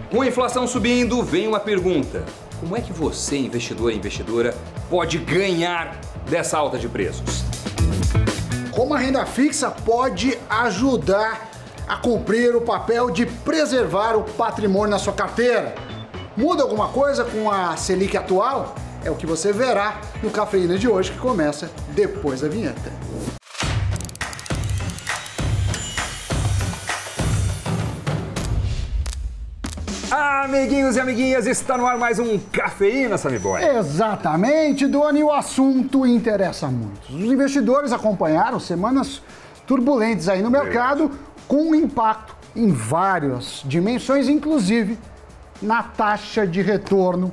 Com a inflação subindo, vem uma pergunta. Como é que você, investidor e investidora, pode ganhar dessa alta de preços? Como a renda fixa pode ajudar a cumprir o papel de preservar o patrimônio na sua carteira? Muda alguma coisa com a Selic atual? É o que você verá no Cafeína de hoje, que começa depois da vinheta. Amiguinhos e amiguinhas, está no ar mais um Cafeína, Sammy Boy. Exatamente, Doni, o assunto interessa muito. Os investidores acompanharam semanas turbulentes aí no mercado, com impacto em várias dimensões, inclusive na taxa de retorno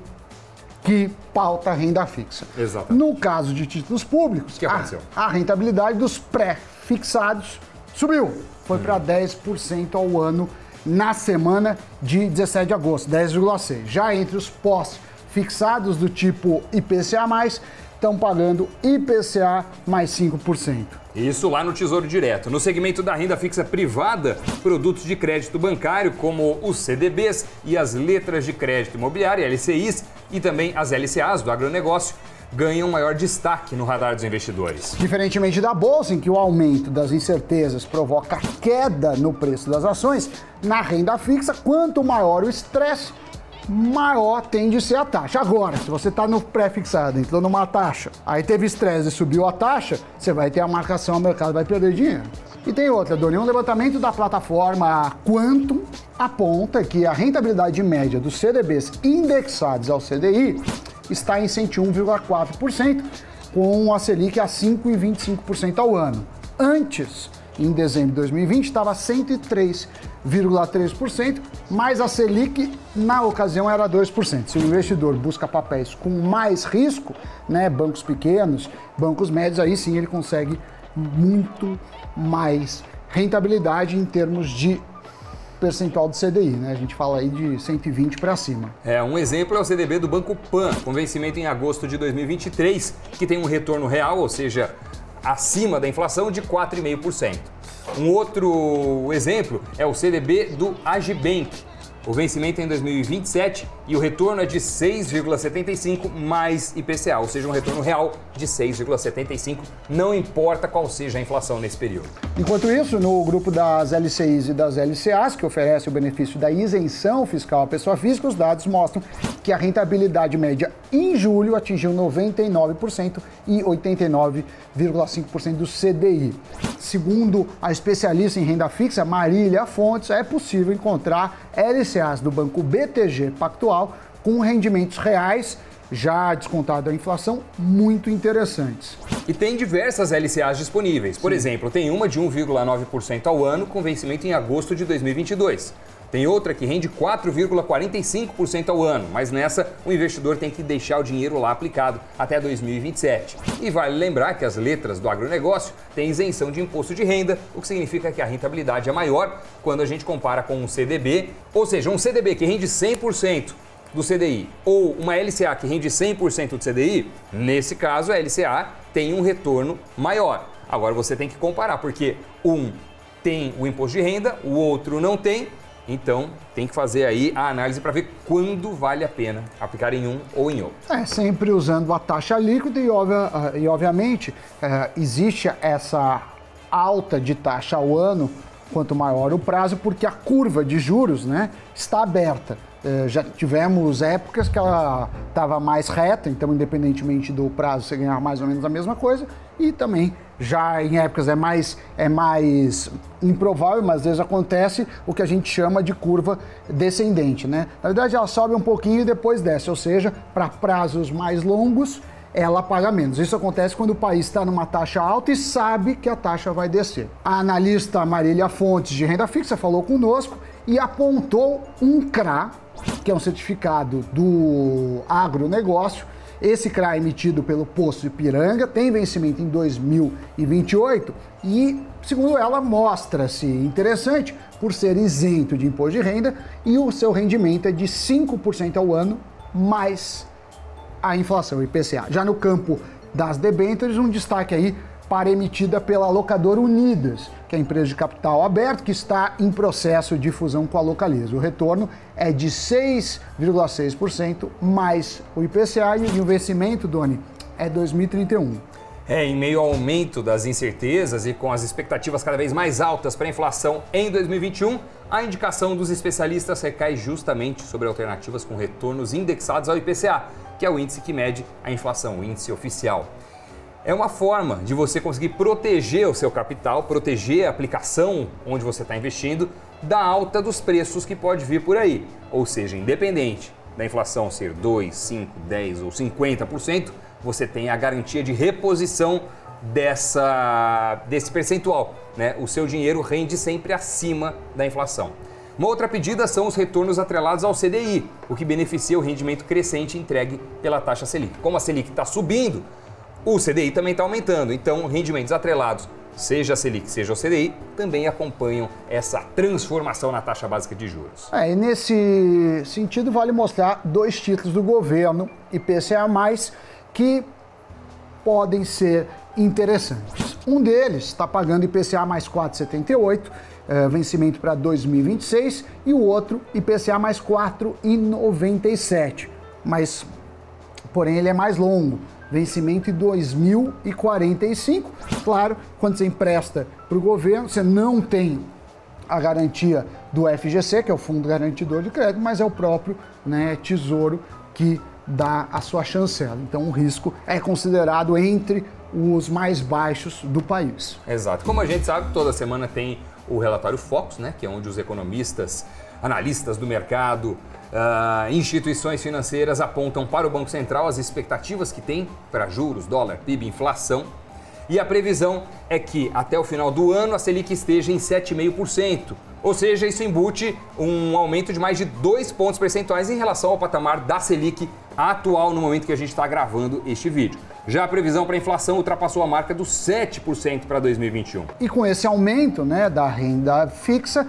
que pauta a renda fixa. Exato. No caso de títulos públicos, o que aconteceu? A rentabilidade dos pré-fixados subiu, foi para 10% ao ano na semana de 17 de agosto, 10,6%. Já entre os pós-fixados do tipo IPCA+, estão pagando IPCA mais 5%. Isso lá no Tesouro Direto. No segmento da renda fixa privada, produtos de crédito bancário como os CDBs e as letras de crédito imobiliário, LCIs, e também as LCAs do agronegócio, ganham maior destaque no radar dos investidores. Diferentemente da bolsa, em que o aumento das incertezas provoca queda no preço das ações, na renda fixa, quanto maior o estresse, maior tende a ser a taxa. Agora, se você está no pré-fixado, entrou numa taxa, aí teve estresse e subiu a taxa, você vai ter a marcação, o mercado vai perder dinheiro. E tem outra, Doni, um levantamento da plataforma Quantum aponta que a rentabilidade média dos CDBs indexados ao CDI está em 101,4%, com a Selic a 5,25% ao ano. Antes, em dezembro de 2020, estava 103,3%, mas a Selic, na ocasião, era 2%. Se o investidor busca papéis com mais risco, né, bancos pequenos, bancos médios, aí sim ele consegue muito mais rentabilidade em termos de percentual do CDI, né? A gente fala aí de 120 para cima. Um exemplo é o CDB do Banco Pan, com vencimento em agosto de 2023, que tem um retorno real, ou seja, acima da inflação, de 4,5%. Um outro exemplo é o CDB do Agibank. O vencimento é em 2027 e o retorno é de 6,75 mais IPCA, ou seja, um retorno real de 6,75, não importa qual seja a inflação nesse período. Enquanto isso, no grupo das LCIs e das LCAs, que oferece o benefício da isenção fiscal à pessoa física, os dados mostram que a rentabilidade média em julho atingiu 99% e 89,5% do CDI. Segundo a especialista em renda fixa, Marília Fontes, é possível encontrar LCAs do Banco BTG Pactual com rendimentos reais, já descontado a inflação, muito interessantes. E tem diversas LCAs disponíveis. Por exemplo, tem uma de 1,9% ao ano com vencimento em agosto de 2022. Tem outra que rende 4,45% ao ano, mas nessa o investidor tem que deixar o dinheiro lá aplicado até 2027. E vale lembrar que as letras do agronegócio têm isenção de imposto de renda, o que significa que a rentabilidade é maior quando a gente compara com um CDB, ou seja, um CDB que rende 100% do CDI ou uma LCA que rende 100% do CDI, nesse caso a LCA tem um retorno maior. Agora você tem que comparar, porque um tem o imposto de renda, o outro não tem. Então, tem que fazer aí a análise para ver quando vale a pena aplicar em um ou em outro. Sempre usando a taxa líquida e obviamente, existe essa alta de taxa ao ano, quanto maior o prazo, porque a curva de juros, né, está aberta. Já tivemos épocas que ela estava mais reta, então independentemente do prazo você ganhar mais ou menos a mesma coisa, e também já em épocas é mais improvável, mas às vezes acontece o que a gente chama de curva descendente, né? Na verdade ela sobe um pouquinho e depois desce, ou seja, para prazos mais longos ela paga menos. Isso acontece quando o país está numa taxa alta e sabe que a taxa vai descer. A analista Marília Fontes, de renda fixa, falou conosco e apontou um CRA, que é um certificado do agronegócio. Esse CRA é emitido pelo Poço de Ipiranga, tem vencimento em 2028 e, segundo ela, mostra-se interessante por ser isento de imposto de renda e o seu rendimento é de 5% ao ano, mais a inflação, IPCA. Já no campo das debêntures, um destaque aí para emitida pela locadora Unidas, que é a empresa de capital aberto que está em processo de fusão com a Localiza. O retorno é de 6,6% mais o IPCA e o vencimento, Doni, é 2031. Em meio ao aumento das incertezas e com as expectativas cada vez mais altas para a inflação em 2021, a indicação dos especialistas recai justamente sobre alternativas com retornos indexados ao IPCA, que é o índice que mede a inflação, o índice oficial. É uma forma de você conseguir proteger o seu capital, proteger a aplicação onde você está investindo da alta dos preços que pode vir por aí. Ou seja, independente da inflação ser 2, 5, 10 ou 50%, você tem a garantia de reposição desse percentual, né? O seu dinheiro rende sempre acima da inflação. Uma outra pedida são os retornos atrelados ao CDI, o que beneficia o rendimento crescente entregue pela taxa Selic. Como a Selic está subindo, o CDI também está aumentando, então rendimentos atrelados, seja a Selic, seja o CDI, também acompanham essa transformação na taxa básica de juros. E nesse sentido, vale mostrar dois títulos do governo, IPCA+, que podem ser interessantes. Um deles está pagando IPCA mais 4,78, vencimento para 2026, e o outro IPCA mais 4,97, porém ele é mais longo, vencimento em 2045. Claro, quando você empresta para o governo, você não tem a garantia do FGC, que é o Fundo Garantidor de Crédito, mas é o próprio, Tesouro que dá a sua chancela. Então o risco é considerado entre os mais baixos do país. Exato. Como a gente sabe, toda semana tem o relatório Focus, que é onde os economistas, analistas do mercado, instituições financeiras apontam para o Banco Central as expectativas que tem para juros, dólar, PIB, inflação. E a previsão é que até o final do ano a Selic esteja em 7,5%. Ou seja, isso embute um aumento de mais de 2 pontos percentuais em relação ao patamar da Selic atual no momento que a gente está gravando este vídeo. Já a previsão para a inflação ultrapassou a marca dos 7% para 2021. E com esse aumento, da renda fixa,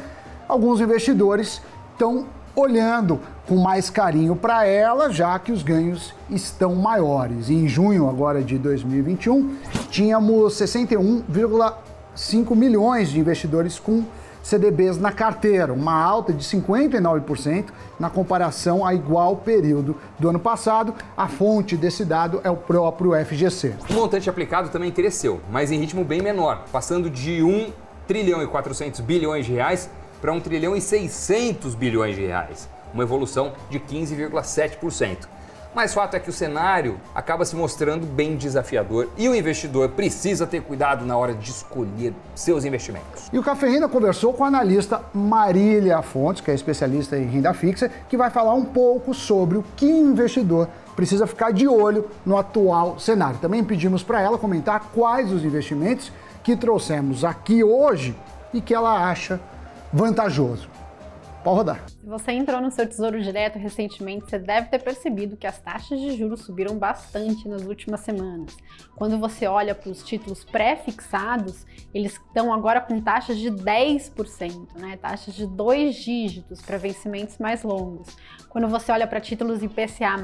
alguns investidores estão olhando com mais carinho para ela, já que os ganhos estão maiores. E em junho agora de 2021, tínhamos 61,5 milhões de investidores com CDBs na carteira, uma alta de 59% na comparação a igual período do ano passado. A fonte desse dado é o próprio FGC. O montante aplicado também cresceu, mas em ritmo bem menor, passando de 1 trilhão e 400 bilhões de reais para 1 trilhão e 600 bilhões de reais, uma evolução de 15,7%. Mas fato é que o cenário acaba se mostrando bem desafiador e o investidor precisa ter cuidado na hora de escolher seus investimentos. E o Cafeína conversou com a analista Marília Fontes, que é especialista em renda fixa, que vai falar um pouco sobre o que o investidor precisa ficar de olho no atual cenário. Também pedimos para ela comentar quais os investimentos que trouxemos aqui hoje e que ela acha vantajoso. Pode rodar. Se você entrou no seu Tesouro Direto recentemente, você deve ter percebido que as taxas de juros subiram bastante nas últimas semanas. Quando você olha para os títulos pré-fixados, eles estão agora com taxas de 10%, taxas de 2 dígitos para vencimentos mais longos. Quando você olha para títulos IPCA+,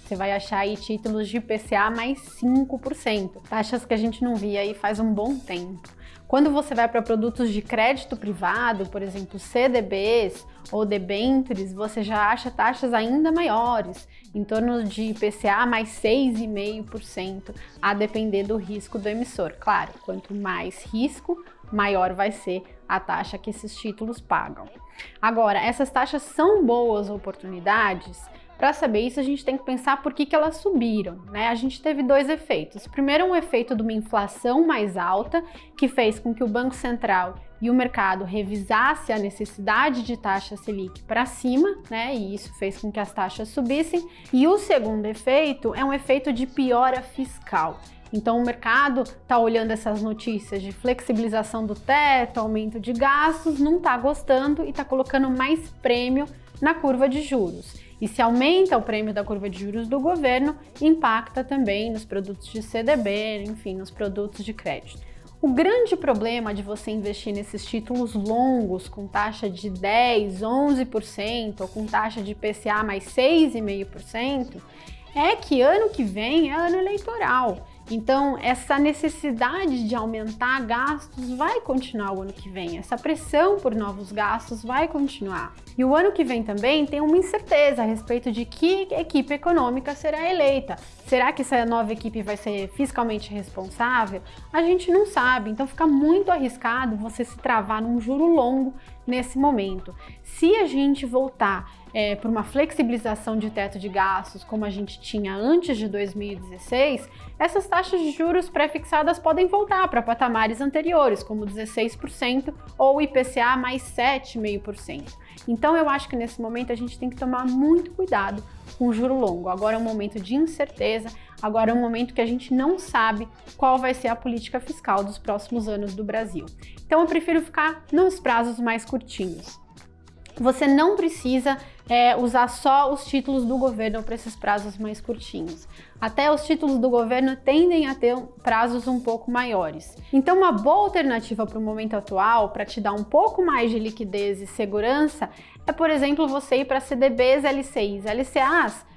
você vai achar aí títulos de IPCA mais 5%, taxas que a gente não via aí faz um bom tempo. Quando você vai para produtos de crédito privado, por exemplo, CDBs ou debêntures, você já acha taxas ainda maiores, em torno de IPCA mais 6,5%, a depender do risco do emissor. Claro, quanto mais risco, maior vai ser a taxa que esses títulos pagam. Agora, essas taxas são boas oportunidades? Para saber isso, a gente tem que pensar por que elas subiram, A gente teve dois efeitos. Primeiro, um efeito de uma inflação mais alta, que fez com que o Banco Central e o mercado revisasse a necessidade de taxa Selic para cima, E isso fez com que as taxas subissem. E o segundo efeito é um efeito de piora fiscal. Então o mercado está olhando essas notícias de flexibilização do teto, aumento de gastos, não está gostando e está colocando mais prêmio na curva de juros. E se aumenta o prêmio da curva de juros do governo, impacta também nos produtos de CDB, enfim, nos produtos de crédito. O grande problema de você investir nesses títulos longos com taxa de 10, 11% ou com taxa de IPCA mais 6,5% é que ano que vem é ano eleitoral. Então, essa necessidade de aumentar gastos vai continuar o ano que vem, essa pressão por novos gastos vai continuar. E o ano que vem também tem uma incerteza a respeito de que equipe econômica será eleita. Será que essa nova equipe vai ser fiscalmente responsável? A gente não sabe, então fica muito arriscado você se travar num juro longo nesse momento. Se a gente voltar para uma flexibilização de teto de gastos como a gente tinha antes de 2016, essas taxas de juros pré-fixadas podem voltar para patamares anteriores, como 16% ou IPCA mais 7,5%. Então eu acho que nesse momento a gente tem que tomar muito cuidado com o juro longo. Agora é um momento de incerteza, agora é um momento que a gente não sabe qual vai ser a política fiscal dos próximos anos do Brasil. Então eu prefiro ficar nos prazos mais curtinhos. Você não precisa usar só os títulos do governo para esses prazos mais curtinhos. Até os títulos do governo tendem a ter prazos um pouco maiores. Então, uma boa alternativa para o momento atual, para te dar um pouco mais de liquidez e segurança, é, por exemplo, você ir para CDBs, LCIs, LCAs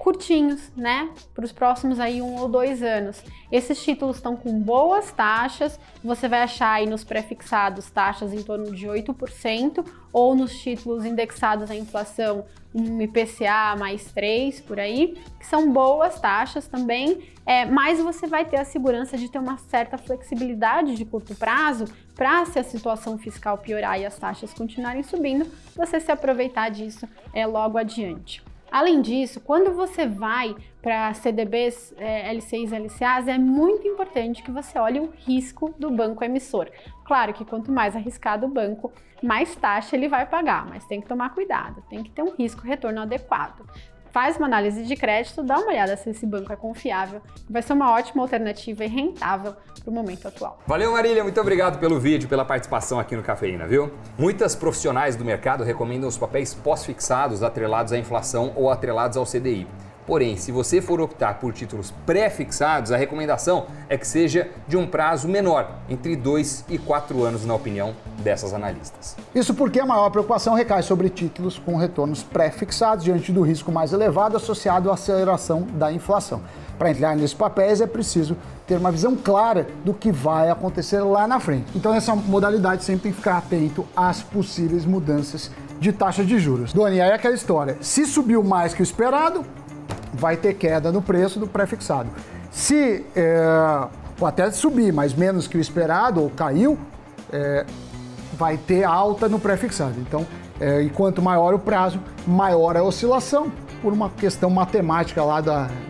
curtinhos, né? Para os próximos aí 1 ou 2 anos. Esses títulos estão com boas taxas, você vai achar aí nos pré-fixados taxas em torno de 8%, ou nos títulos indexados à inflação um IPCA mais 3 por aí, que são boas taxas também, mas você vai ter a segurança de ter uma certa flexibilidade de curto prazo para, se a situação fiscal piorar e as taxas continuarem subindo, você se aproveitar disso logo adiante. Além disso, quando você vai para CDBs, LCIs, LCAs, é muito importante que você olhe o risco do banco emissor. Claro que quanto mais arriscado o banco, mais taxa ele vai pagar, mas tem que tomar cuidado, tem que ter um risco-retorno adequado. Faz uma análise de crédito, dá uma olhada se esse banco é confiável, vai ser uma ótima alternativa e rentável para o momento atual. Valeu, Marília, muito obrigado pelo vídeo, pela participação aqui no Cafeína, viu? Muitas profissionais do mercado recomendam os papéis pós-fixados atrelados à inflação ou atrelados ao CDI. Porém, se você for optar por títulos pré-fixados, a recomendação é que seja de um prazo menor, entre 2 e 4 anos, na opinião dessas analistas. Isso porque a maior preocupação recai sobre títulos com retornos pré-fixados diante do risco mais elevado associado à aceleração da inflação. Para entrar nesses papéis é preciso ter uma visão clara do que vai acontecer lá na frente. Então, nessa modalidade sempre tem que ficar atento às possíveis mudanças de taxa de juros. Doni, aí é aquela história, se subiu mais que o esperado, vai ter queda no preço do pré-fixado. Se ou até subir, mas menos que o esperado, ou caiu, vai ter alta no pré-fixado. Então, e quanto maior o prazo, maior a oscilação, por uma questão matemática lá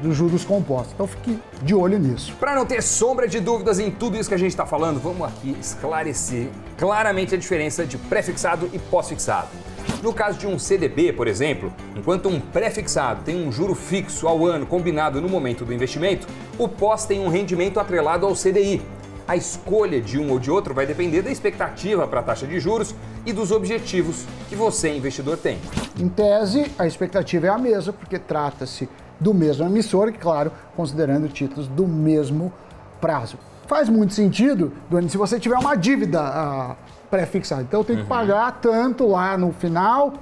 dos juros compostos. Então fique de olho nisso. Para não ter sombra de dúvidas em tudo isso que a gente está falando, vamos aqui esclarecer claramente a diferença de pré-fixado e pós-fixado. No caso de um CDB, por exemplo, enquanto um pré-fixado tem um juro fixo ao ano combinado no momento do investimento, o pós tem um rendimento atrelado ao CDI. A escolha de um ou de outro vai depender da expectativa para a taxa de juros e dos objetivos que você, investidor, tem. Em tese, a expectativa é a mesma, porque trata-se do mesmo emissor, e, claro, considerando títulos do mesmo prazo. Faz muito sentido, Doni, se você tiver uma dívida pré-fixada. Então, tem que pagar tanto lá no final,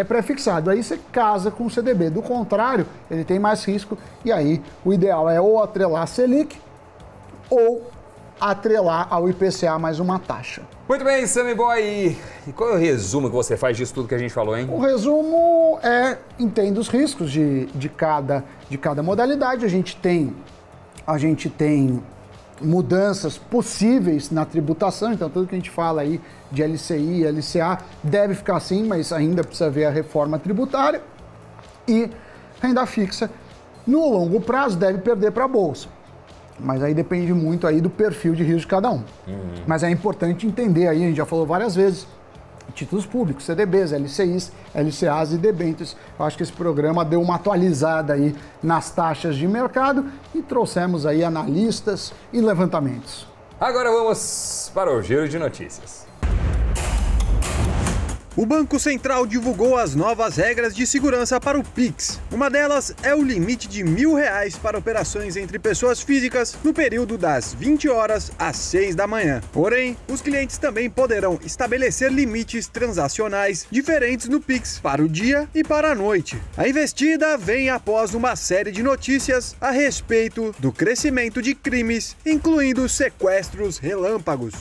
pré-fixado. Aí você casa com o CDB. Do contrário, ele tem mais risco, e aí o ideal é ou atrelar a Selic ou atrelar ao IPCA mais uma taxa. Muito bem, Sammy Boy. E qual é o resumo que você faz disso tudo que a gente falou, hein? O resumo entende os riscos de cada modalidade. A gente tem mudanças possíveis na tributação, então tudo que a gente fala aí de LCI, LCA deve ficar assim, mas ainda precisa ver a reforma tributária. E renda fixa, no longo prazo, deve perder para a Bolsa. Mas aí depende muito aí do perfil de risco de cada um. Mas é importante entender aí, a gente já falou várias vezes, títulos públicos, CDBs, LCIs, LCAs e debêntures. Eu acho que esse programa deu uma atualizada aí nas taxas de mercado e trouxemos aí analistas e levantamentos. Agora vamos para o giro de notícias. O Banco Central divulgou as novas regras de segurança para o Pix. Uma delas é o limite de R$1.000 para operações entre pessoas físicas no período das 20 horas às 6 da manhã. Porém, os clientes também poderão estabelecer limites transacionais diferentes no Pix para o dia e para a noite. A investida vem após uma série de notícias a respeito do crescimento de crimes, incluindo sequestros relâmpagos.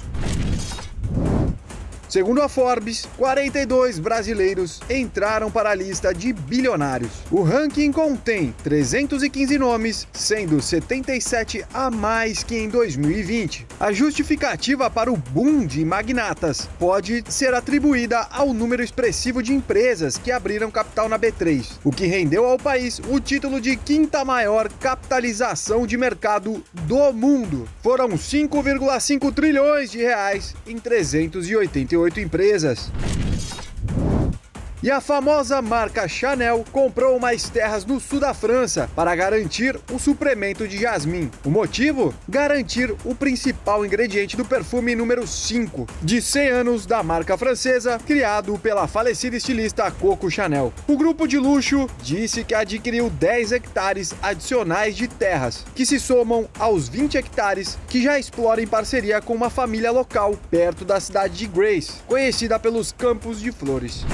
Segundo a Forbes, 42 brasileiros entraram para a lista de bilionários. O ranking contém 315 nomes, sendo 77 a mais que em 2020. A justificativa para o boom de magnatas pode ser atribuída ao número expressivo de empresas que abriram capital na B3, o que rendeu ao país o título de quinta maior capitalização de mercado do mundo. Foram 5,5 trilhões de reais em 388 empresas. E a famosa marca Chanel comprou mais terras no sul da França para garantir o suplemento de jasmim. O motivo? Garantir o principal ingrediente do perfume número 5, de 100 anos da marca francesa, criado pela falecida estilista Coco Chanel. O grupo de luxo disse que adquiriu 10 hectares adicionais de terras, que se somam aos 20 hectares que já explora em parceria com uma família local, perto da cidade de Grace, conhecida pelos Campos de Flores.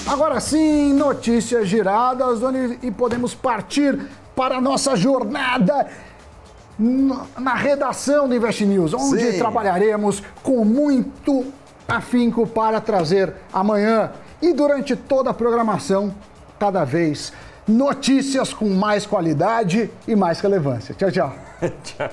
Agora sim, notícias giradas, e podemos partir para a nossa jornada na redação do Invest News, onde trabalharemos com muito afinco para trazer amanhã e durante toda a programação, cada vez, notícias com mais qualidade e mais relevância. Tchau, tchau. Tchau.